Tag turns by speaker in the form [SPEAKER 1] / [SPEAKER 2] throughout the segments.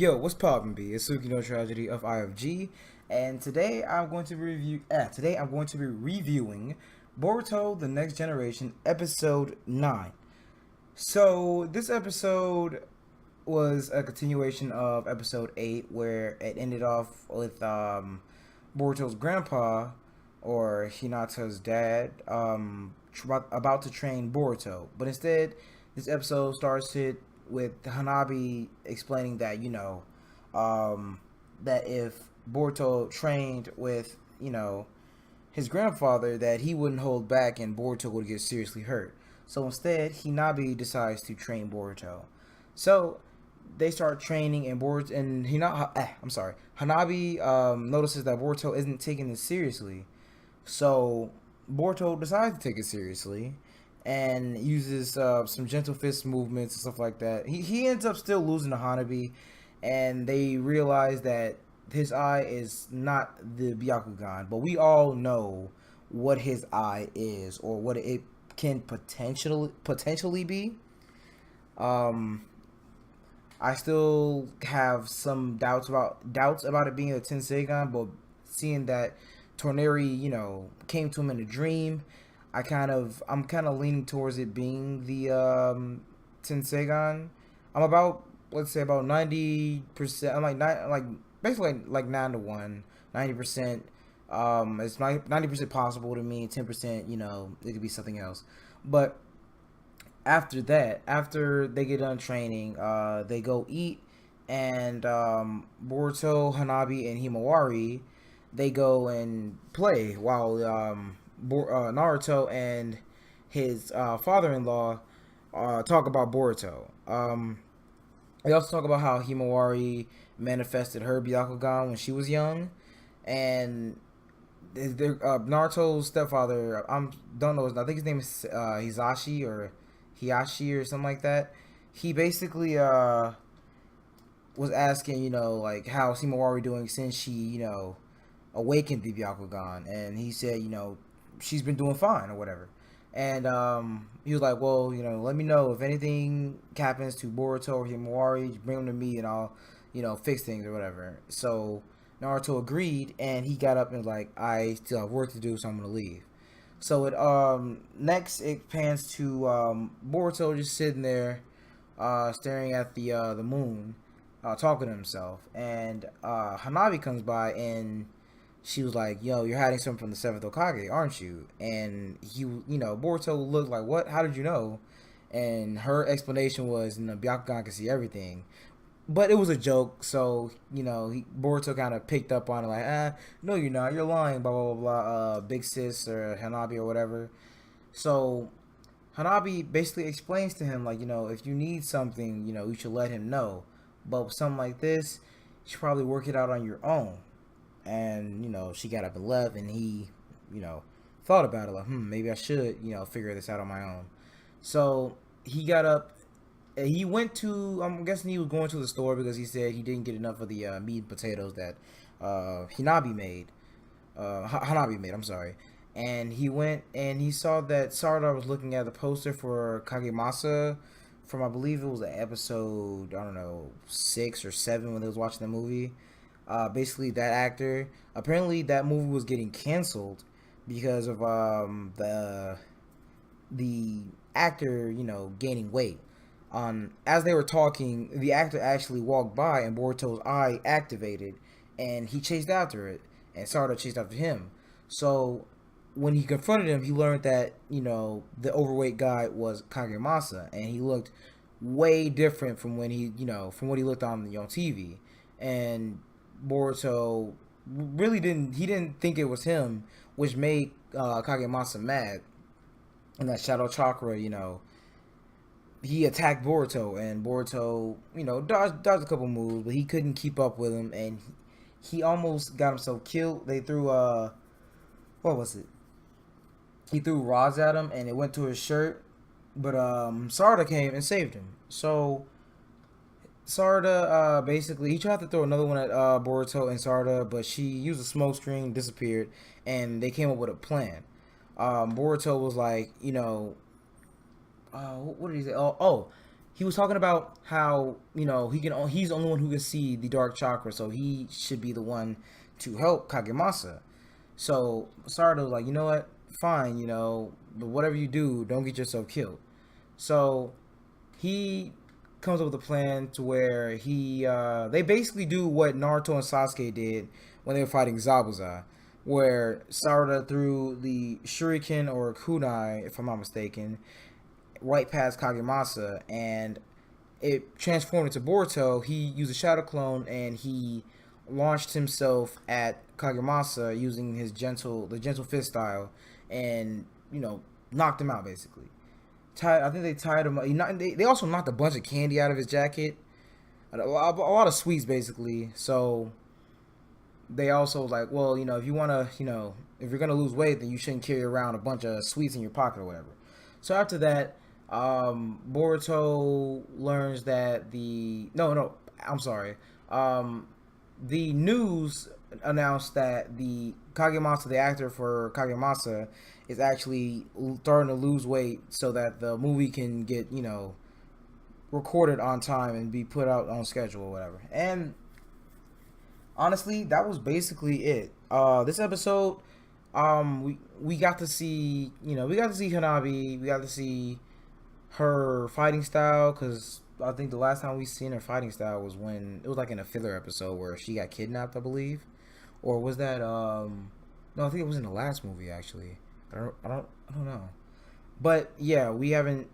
[SPEAKER 1] Yo, what's poppin', B? It's Suki No Tragedy of IFG, and Today I'm going to be reviewing Boruto: The Next Generation, Episode 9. So this episode was a continuation of Episode 8, where it ended off with Boruto's grandpa, or Hinata's dad, about to train Boruto, but instead, this episode starts it with Hanabi explaining that that if Boruto trained with his grandfather, that he wouldn't hold back and Boruto would get seriously hurt. So instead, Hinabi decides to train Boruto. So they start training, and Hanabi notices that Boruto isn't taking this seriously. So Boruto decides to take it seriously and uses some gentle fist movements and stuff like that. He ends up still losing to Hanabi, and they realize that his eye is not the Byakugan, but we all know what his eye is, or what it can potentially be. Um, I still have some doubts about it being a Tenseigan, but seeing that Torneri, came to him in a dream, I'm kind of leaning towards it being the Tenseigan. I'm about, let's say, about 90%. I'm like basically like 9 to 1, 90%. It's 90% possible to me. 10%, it could be something else. But after they get done training, they go eat, and Boruto, Hanabi, and Himawari, they go and play while Naruto and his father-in-law talk about Boruto. They also talk about how Himawari manifested her Byakugan when she was young, and Naruto's stepfather, don't know, I think his name is Hizashi or Hiyashi or something like that. He basically was asking, like, how's Himawari doing since she, awakened the Byakugan, and he said, she's been doing fine or whatever. And he was like, well, let me know if anything happens to Boruto or Himawari, bring them to me and I'll, fix things or whatever. So Naruto agreed, and he got up and was like, I still have work to do, so I'm gonna leave. So it next it pans to Boruto just sitting there, staring at the moon, talking to himself, and Hanabi comes by, and she was like, "Yo, you're hiding something from the Seventh Hokage, aren't you?" And Boruto looked like, "What? How did you know?" And her explanation was, Byakugan can see everything, but it was a joke. So Boruto kind of picked up on it, like, no, you're not. You're lying. Blah blah blah blah. Big sis or Hanabi or whatever. So Hanabi basically explains to him, like, if you need something, you should let him know. But with something like this, you should probably work it out on your own. And she got up and left, and he thought about it, like, maybe I should figure this out on my own. So he got up, and he went to, I'm guessing he was going to the store, because he said he didn't get enough of the meat and potatoes that Hanabi made, I'm sorry. And he went and he saw that Sarada was looking at the poster for Kagemasa from, I believe it was an episode, I don't know, 6 or 7, when they was watching the movie. Basically, that actor, apparently that movie was getting canceled because of the actor gaining weight. As they were talking, the actor actually walked by, and Boruto's eye activated, and he chased after it, and Sarada chased after him. So when he confronted him, he learned that the overweight guy was Kagemasa, and he looked way different from when from what he looked on TV. And Boruto really didn't think it was him, which made Kagemasa mad. And that Shadow Chakra, he attacked Boruto, and Boruto, dodged a couple moves, but he couldn't keep up with him, and he almost got himself killed. They threw what was it? He threw rods at him, and it went to his shirt, but Sarada came and saved him. So Sarada, basically, he tried to throw another one at Boruto and Sarada, but she used a smoke screen, disappeared, and they came up with a plan. Boruto was like, what did he say? he was talking about how he's the only one who can see the dark chakra, so he should be the one to help Kagemasa. So Sarada was like, you know what, fine, but whatever you do, don't get yourself killed. So he comes up with a plan to where they basically do what Naruto and Sasuke did when they were fighting Zabuza, where Sarada threw the shuriken or kunai, if I'm not mistaken, right past Kagemasa, and it transformed into Boruto. He used a shadow clone and he launched himself at Kagemasa using the gentle fist style, and knocked him out basically. I think they tied him up. They also knocked a bunch of candy out of his jacket, a lot of sweets basically. So they also like, well, if you want to, if you're gonna lose weight, then you shouldn't carry around a bunch of sweets in your pocket or whatever. So after that, Boruto learns that I'm sorry. The news announced that the Kagemasa, the actor for Kagemasa, is actually starting to lose weight so that the movie can get recorded on time and be put out on schedule or whatever. And honestly, that was basically it. This episode, we got to see Hanabi, we got to see her fighting style, because I think the last time we seen her fighting style was when it was like in a filler episode where she got kidnapped, I believe, or was that no, I think it was in the last movie actually. I don't know, but yeah, we haven't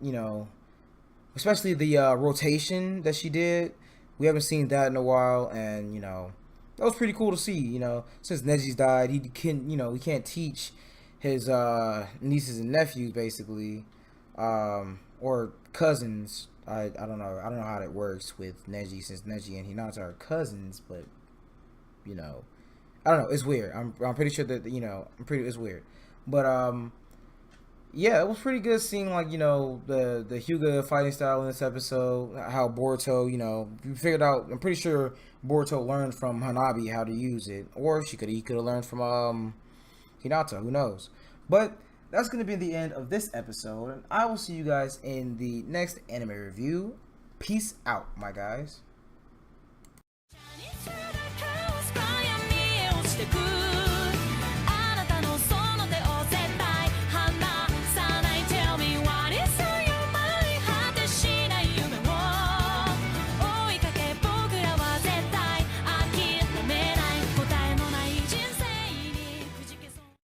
[SPEAKER 1] especially the rotation that she did. We haven't seen that in a while, and that was pretty cool to see. Since Neji's died, he can't teach his nieces and nephews basically, or cousins. I don't know. I don't know how that works with Neji, since Neji and Hinata are cousins, but I don't know. It's weird. I'm pretty sure that it's weird, but yeah, it was pretty good seeing the Hyuga fighting style in this episode. How Boruto, you figured out. I'm pretty sure Boruto learned from Hanabi how to use it, or he could have learned from Hinata. Who knows? But that's going to be the end of this episode, and I will see you guys in the next anime review. Peace out, my guys.